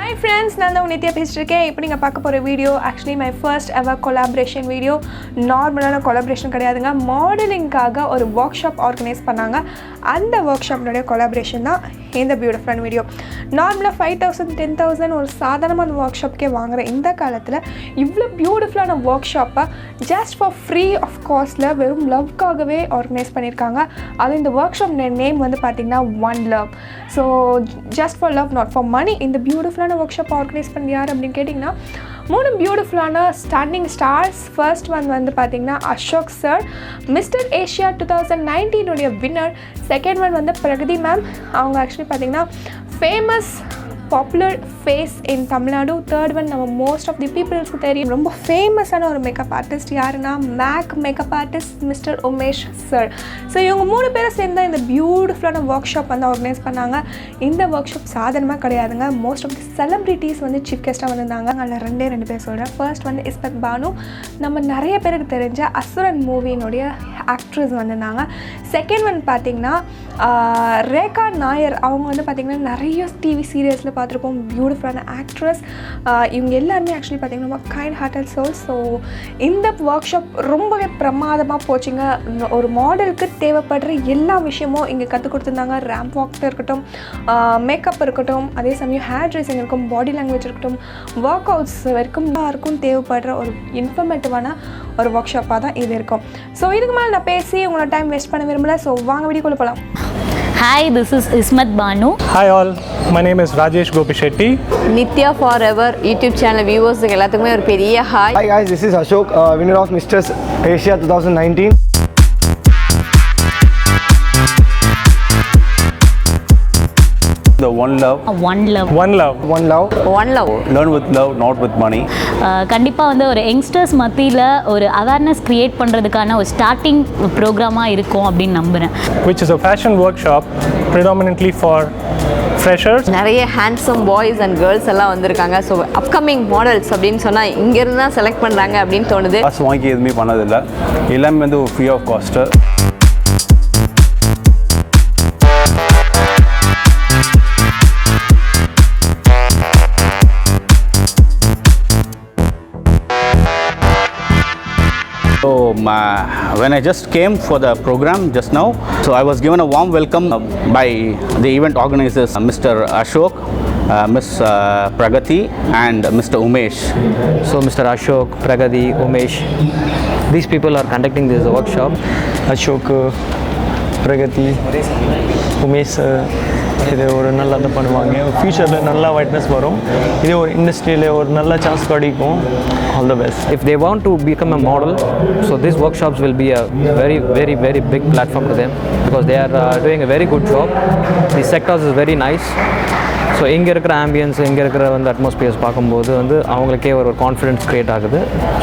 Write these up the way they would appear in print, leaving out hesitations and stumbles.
Hi friends, நான் தான் நித்யா பேசிருக்கேன். இப்போ நீங்க பார்க்க போற video actually my first ever collaboration video. நார்மலான collaboration கிடையாதுங்க. மாடலிங்காக ஒரு work shop ஆர்கனைஸ் பண்ணாங்க. அந்த work shop உடைய collaboration தான் இந்த பியூட்டிஃபுல்லான வீடியோ. நார்மலா 5000 10000 ஒரு சாதாரணமான work shopக்கே வாங்குற இந்த காலத்துல இவ்ளோ பியூட்டிஃபுல்லான work shop just for free of costல வெறும் லவ்க்காகவே ஆர்கனைஸ் பண்ணிருக்காங்க. அது இந்த work shop நேம் வந்து பாத்தீங்கன்னா One Love. So just for love not for money. இந்த பியூட்டிஃபுல்லான work shop ஆர்கனைஸ் பண்ணி யார் அப்படின்னு கேட்டிங்கன்னா மூணு பியூட்டிஃபுல்லான ஸ்டாண்டிங் ஸ்டார்ஸ். ஃபர்ஸ்ட் ஒன் வந்து பார்த்தீங்கன்னா அசோக் சார், மிஸ்டர் ஏஷியா 2019 உடைய வின்னர். செகண்ட் ஒன் வந்து பிரகதி மேம், அவங்க ஆக்சுவலி பார்த்தீங்கன்னா famous popular face in Tamil Nadu. Third one நம்ம மோஸ்ட் ஆஃப் தி பீப்புள்ஸ்க்கு தெரியும், ரொம்ப ஃபேமஸான ஒரு மேக்கப் ஆர்டிஸ்ட். யாருன்னா make makeup artist mister Umesh sir. So இவங்க மூணு பேரும் சேர்ந்து இந்த பியூட்டிஃபுல்லான ஒர்க் ஷாப் வந்து ஆர்கனைஸ் பண்ணாங்க. இந்த ஒர்க் ஷாப் சாதாரணமாக கிடையாதுங்க. மோஸ்ட் ஆஃப் தி செலிப்ரிட்டிஸ் வந்து சீஃப் கெஸ்ட்டாக வந்திருந்தாங்க. அதில் ரெண்டு பேர் சொல்கிறேன். ஃபர்ஸ்ட் வந்து இஸ்பத் பானு, நம்ம நிறைய பேருக்கு தெரிஞ்ச அசுரன் மூவியினுடைய ஆக்ட்ரஸ் வந்திருந்தாங்க. செகண்ட் ஒன் பார்த்திங்கன்னா ரேகா நாயர், அவங்க வந்து பார்த்திங்கன்னா நிறைய டிவி சீரியல்ஸில் பார்த்துருப்போம், பியூட்டிஃபுல்லான ஆக்ட்ரஸ். இவங்க எல்லாருமே ஆக்சுவலி பார்த்திங்கன்னா ரொம்ப கைண்ட் ஹார்ட்டட் சோல்ஸ். ஸோ இந்த ஒர்க் ஷாப் ரொம்பவே பிரமாதமாக போச்சுங்க. ஒரு மாடலுக்கு தேவைப்படுற எல்லா விஷயமும் இங்கே கற்றுக் கொடுத்துருந்தாங்க. ரேம்ப் வாக் இருக்கட்டும், மேக்கப் இருக்கட்டும், அதே சமயம் ஹேர் ட்ரெஸ்ஸிங் இருக்கும், பாடி லாங்குவேஜ் இருக்கட்டும், ஒர்க் அவுட்ஸ் வரைக்கும் எல்லாருக்கும் தேவைப்படுற ஒரு இன்ஃபர்மேட்டிவான ஒரு ஒர்க் ஷாப்பாக தான் இது இருக்கும். ஸோ இதுக்கு மேலே நான் பேசி உங்களோட டைம் வேஸ்ட் பண்ண விரும்பல. ஸோ வாங்க வீடியோக்குள்ள போகலாம். Hi, this is Ismat Banu. Hi all, my name is Rajesh Gopishetty. nithyaforever YouTube channel viewers எல்லாத்துக்குமே ஒரு பெரிய hi. Hi guys, this is Ashok, winner of Mr. Asia 2019. The One Love. One Love. One Love. One Love. One Love. Learn with love, not with money. கண்டிப்பாக வந்து ஒரு youngsters மத்தியில் ஒரு awareness create பண்ணுறதுக்கான ஒரு ஸ்டார்டிங் ப்ரோக்ராமாக இருக்கும் அப்படின்னு நம்புகிறேன். Which is a fashion workshop predominantly for freshers. நிறைய ஹேண்ட்ஸம் பாய்ஸ் அண்ட் கேர்ள்ஸ் எல்லாம் வந்திருக்காங்க. ஸோ அப்கமிங் மாடல்ஸ் அப்படின்னு சொன்னால் இங்கேருந்து தான் செலக்ட் பண்ணுறாங்க அப்படின்னு தோணுது. காசு வாங்கி எதுவுமே பண்ணதில்லை, எல்லாமே வந்து free of cost. So when I just came for the program just now, so I was given a warm welcome by the event organizers, Mr. Ashok, Miss Pragati and Mr. Umesh. So Mr. Ashok, Pragati, Umesh, these people are conducting this workshop. Ashok, Pragati, Umesh, இது ஒரு நல்லா தான் பண்ணுவாங்க. ஃபியூச்சரில் நல்லா வைட்னஸ் வரும். இதே ஒரு இண்டஸ்ட்ரியில் ஒரு நல்ல சான்ஸ் கிடைக்கும். All the best. If they want to become a model, so these workshops will be a very big platform to them because they are doing a very good job. The sectors is very nice. So இங்கே இருக்கிற ambience, இங்கே இருக்கிற வந்து atmospheres பார்க்கும்போது வந்து அவங்களுக்கே ஒரு confidence create ஆகுது.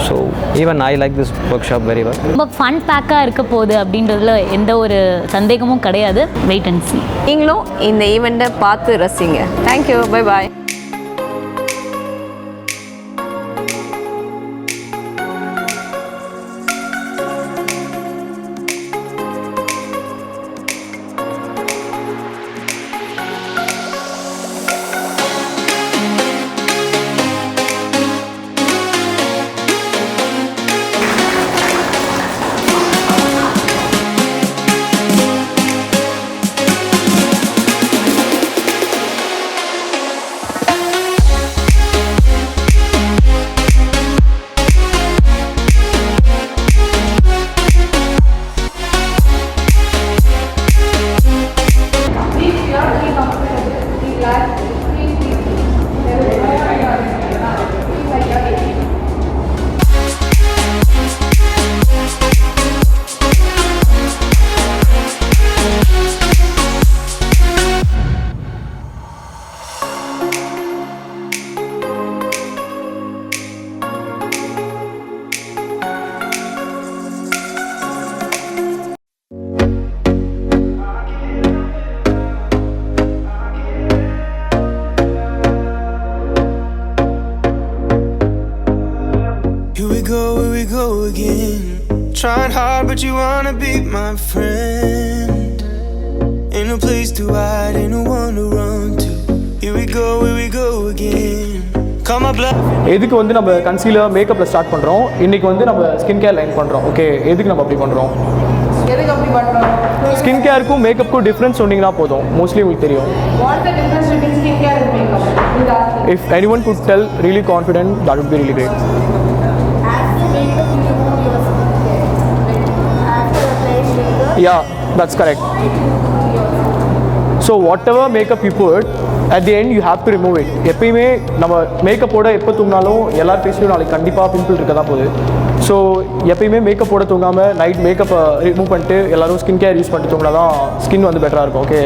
So even I like this work shop very well. ரொம்ப ஃபன் பேக்காக இருக்க போகுது அப்படின்றதுல எந்த ஒரு சந்தேகமும் கிடையாது. வெயிட் அண்ட் சீ. நீங்களும் இந்த ஈவெண்ட்டை பார்த்து ரசிங்க. Thank you, bye bye. Here we go again. Trying hard, but you wanna be my friend. Ain't no place to hide, ain't no one to run to. Here we go again. Call my bluff. எதுக்கு வந்து நம்ம concealer மேக்கப்பில் start பண்ணுறோம், இன்றைக்கி வந்து நம்ம skin care line பண்ணுறோம். Okay, எதுக்கு நம்ம அப்படி பண்ணுறோம்? ஸ்கின் கேருக்கும் மேக்கப்புக்கும் டிஃப்ரென்ஸ் சொன்னீங்கன்னா போதும், மோஸ்ட்லி உங்களுக்கு தெரியும். If anyone could tell really confident, that would be really great. Yeah, that's correct. So whatever makeup you put, at the end you have to remove it. எப்பயுமே நம்ம மேக்கப்போட எப்போ தூங்கினாலும் எல்லார் ஃபேஸ்லையும் நாளைக்கு கண்டிப்பாக பிம்பிள் இருக்க தான் போகுது. ஸோ எப்பயுமே மேக்கப்போட தூங்காமல் நைட் மேக்கப்பை ரிமூவ் பண்ணிட்டு எல்லோரும் ஸ்கின் கேர் யூஸ் பண்ணிட்டு தூங்கினா தான் ஸ்கின் வந்து பெட்டராக இருக்கும். Okay,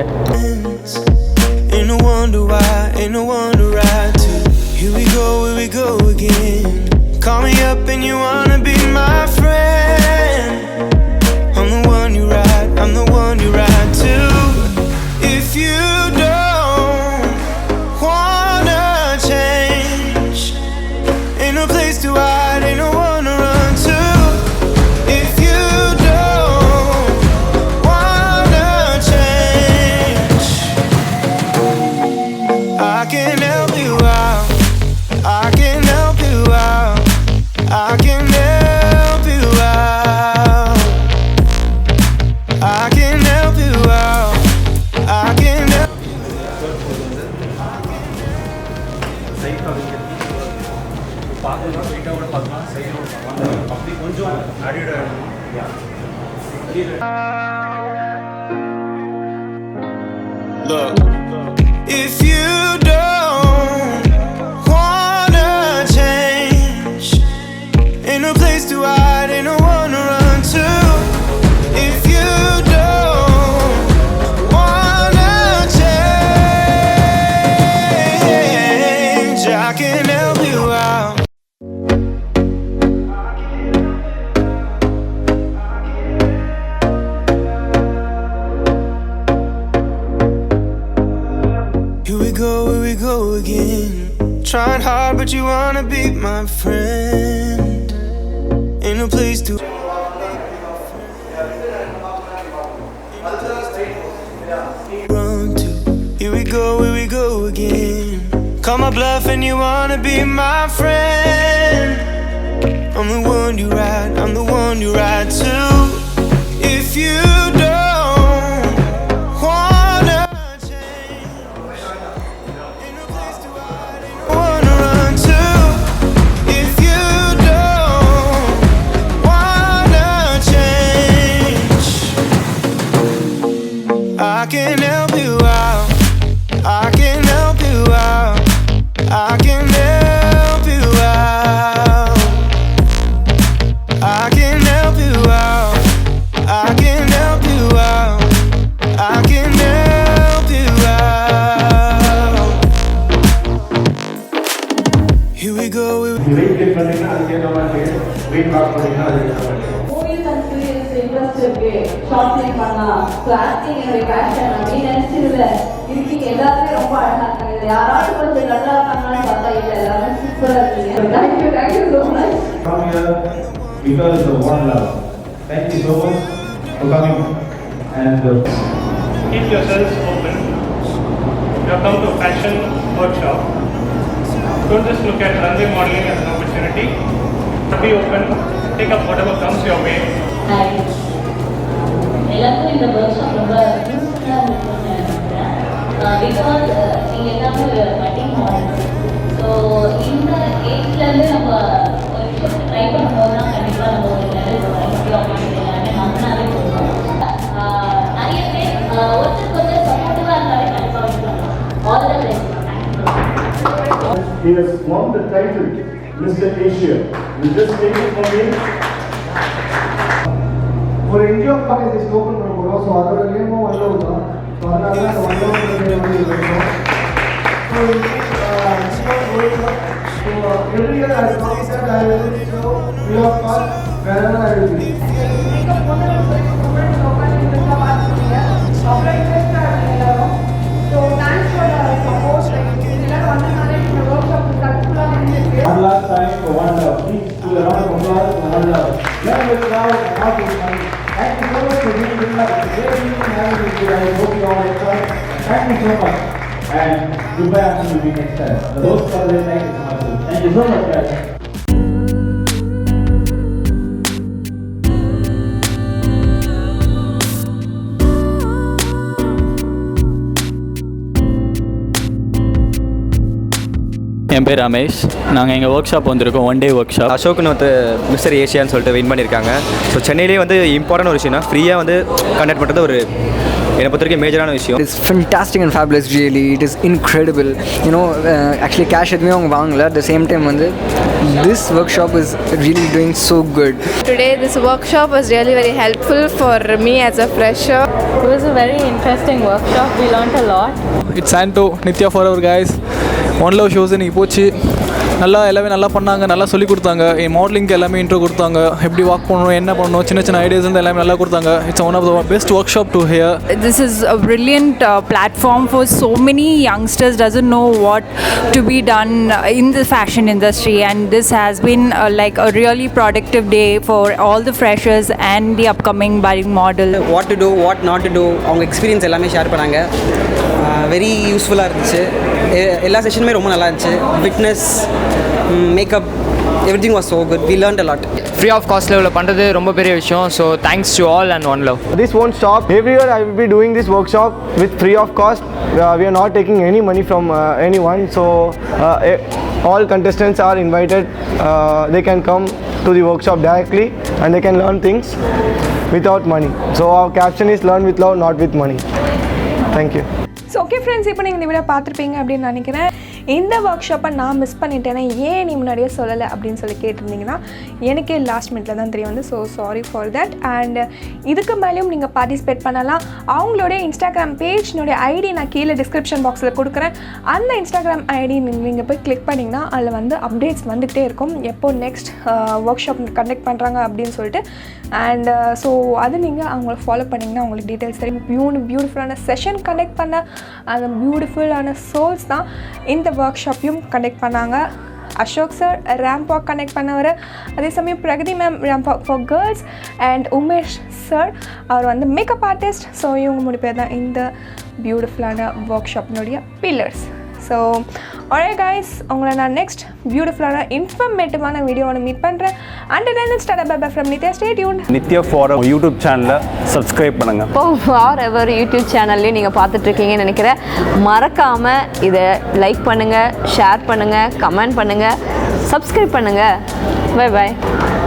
Ain't no wonder why, ain't no wonder why too. Here we go again. Call me up and you wanna be my friend. I'm the one you ride, I'm the one you ride to. If you don't wanna change, ain't no place to hide, ain't no one to run to. If you don't wanna change, I can help you out, I can help you out, I can help you out, I can help you out, I can help. Look, if you don't wanna change, ain't no place to hide, ain't no one to run to. If you don't wanna change, I can help you out. Here we go again. Trying hard, but you wanna be my friend. Ain't no place to run to. Here we go again. Call my bluff and you wanna be my friend. I'm the one you ride, I'm the one you ride to. If you don't wanna change, ain't no place to hide, ain't no one to run to. If you don't wanna change, I can help you out, I can help you out, I can help you out, I can help you out, I can help you out, I can help you out. Here we go. Movies and serials interest இருக்கு, short film பண்ணலாம், so acting என்னுடைய fashion அப்படின்னு நினச்சிருந்த இருக்கீங்க. எல்லாருமே ரொம்ப அழகாக இருக்காங்க. இது யாராவது கொஞ்சம் நல்லா இருக்காங்கன்னு பார்த்தா இல்லை, எல்லாமே சூப்பராக இருக்கீங்க. Thank you so much. Come here because of one love. Thank you so much for coming. And Keep yourselves open. You have come to a fashion workshop. Don't just look at runway modeling as an opportunity. Be open. Take up whatever comes your way. எல்லாருக்கும் இந்த workshop ரொம்ப யூஸ்ஃபுல்லாக இருக்கும்னு நினைக்கிறேன். Because நீங்கள் எல்லாமே ஒரு cutting model. So இந்த ஏஜ்லேருந்து நம்ம ஒரு விஷயத்தை ட்ரை பண்ணும்போது தான் கண்டிப்பாக நம்ம ஒரு லெவல் வர முடியும் அப்படின்னு எல்லாமே நம்பினாலே போதும். நிறைய பேர் ஒருத்தருக்கு ஒருத்தர் சப்போர்ட்டிவாக இருந்தாலே கண்டிப்பாக வைக்கலாம். All the best. he has won the title Mr. Asia. You just take it from me. ஒரு இந்தியா ஆர்கனைசேஷன் ஓப்பன் பண்ண போகிறோம். ஸோ அதோட நேமும் வல்லூர் தான். ஸோ அதனால தான் அந்த வல்லூர் வந்து இருக்கோம். So every year I promise that I will show free of cost wherever I will be. One last time for one love. Please do a round of applause for one love. Let us now have this money. Thank you so much for being with us. It's very easy having you here. I hope you all enjoy. Thank you so much. And goodbye until we meet next time. The host for this night is Marcel. Thank you so much, guys. என் பேர் ரமேஷ். நாங்கள் எங்கள் work shop வந்திருக்கோம், one day work shop. அசோக்னு வந்து mister ஏஷியான்னு சொல்லிட்டு win பண்ணியிருக்காங்க. So சென்னையிலே வந்து important ஒரு விஷயம்னா ஃப்ரீயாக வந்து கண்டக்ட் பண்ணுறது ஒரு என்னை பொறுத்த வரைக்கும் மேஜரான விஷயம். It's fantastic and fabulous, really. It is incredible. You know, actually cash எதுவுமே அவங்க வாங்கல. At the same time வந்து this workshop is really doing so good. Today this workshop was really very helpful for me as a fresher. It was a very interesting workshop. We learned a lot. It's Santo, nithyaforever guys. One Love shows இன்னைக்கு போச்சு. நல்லா எல்லாமே நல்லா பண்ணாங்க, நல்லா சொல்லி கொடுத்தாங்க. என் மாடலிங்க்கு எல்லாமே இன்ட்ரோ கொடுத்தாங்க, எப்படி வாக் பண்ணணும், என்ன பண்ணணும், சின்ன சின்ன ஐடியாஸ் வந்து எல்லாமே நல்லா கொடுத்தாங்க. It's one of the best workshop to hear. This is a brilliant platform for so many youngsters doesn't know what to be done in the fashion industry, and this has been like a really productive day for all the freshers and the upcoming budding model. What to do, what not to do, அவங்க experience எல்லாமே share பண்ணாங்க. Very யூஸ்ஃபுல்லாக இருந்துச்சு. எல்லா செஷனுமே ரொம்ப நல்லா இருந்துச்சு. Fitness, makeup, everything was so good. We learned a lot. Free of cost லெவலில் பண்ணுறது ரொம்ப பெரிய விஷயம். So thanks to all and one love. This won't stop. Every year I will be doing this workshop with free of cost. We are not taking any money from anyone. So all contestants are invited. They can come to the workshop directly and they can learn things without money. So our caption is learn with love, not with money. Thank you. So okay friends, இப்போ நீங்கள் இந்த video பார்த்துருப்பீங்க அப்படின்னு நினைக்கிறேன். இந்த work ஷாப்பை நான் miss பண்ணிட்டேன்னா ஏன் நீ முன்னாடியே சொல்லலை அப்படின்னு சொல்லி கேட்டிருந்தீங்கன்னா எனக்கே லாஸ்ட் மினிட்ல தான் தெரிய வந்து. So sorry for that. And இதுக்கு மேலேயும் நீங்கள் பார்ட்டிசிபேட் பண்ணலாம். அவங்களுடைய இன்ஸ்டாகிராம் பேஜ்னுடைய ஐடி நான் கீழே டிஸ்கிரிப்ஷன் பாக்ஸில் கொடுக்குறேன். அந்த இன்ஸ்டாகிராம் ஐடி நீங்கள் போய் கிளிக் பண்ணிங்கன்னா அதில் வந்து அப்டேட்ஸ் வந்துகிட்டே இருக்கும், எப்போ நெக்ஸ்ட் ஒர்க் ஷாப் கண்டக்ட் பண்ணுறாங்க அப்படின்னு சொல்லிட்டு. அண்ட் ஸோ அது நீங்கள் அவங்கள ஃபாலோ பண்ணிங்கன்னா உங்களுக்கு டீட்டெயில்ஸ் தெரியும். பியூட்டிஃபுல்லான செஷன் கண்டக்ட் பண்ண அந்த பியூட்டிஃபுல்லான சோல்ஸ் தான் இந்த ஒர்க் ஷாப்பையும் கண்டக்ட் பண்ணாங்க. Ashok sir ramp walk connect பண்ணவர், அதே சமயம் Pragati ma'am ramp walk for girls, and Umesh sir அவர் வந்து மேக்கப் ஆர்டிஸ்ட். ஸோ இவங்க மூணு பேர் தான் இந்த பியூட்டிஃபுல்லான ஒர்க் ஷாப்பினுடைய பில்லர்ஸ். ஸோ alright guys, உங்களை நான் நெக்ஸ்ட் பியூட்டிஃபுல்லான இன்ஃபர்மேட்டிவான வீடியோவை மீட் பண்ணுறேன். And then start by from Nithya. Stay tuned. nithyaforever YouTube சேனலை சப்ஸ்கிரைப் பண்ணுங்கள். இப்போ ஃபாரெவர் யூடியூப் சேனல்லையும் நீங்கள் பார்த்துட்ருக்கீங்கன்னு நினைக்கிறேன். மறக்காமல் இதை லைக் பண்ணுங்கள், ஷேர் பண்ணுங்கள், கமெண்ட் பண்ணுங்கள், சப்ஸ்கிரைப் பண்ணுங்கள். Bye bye.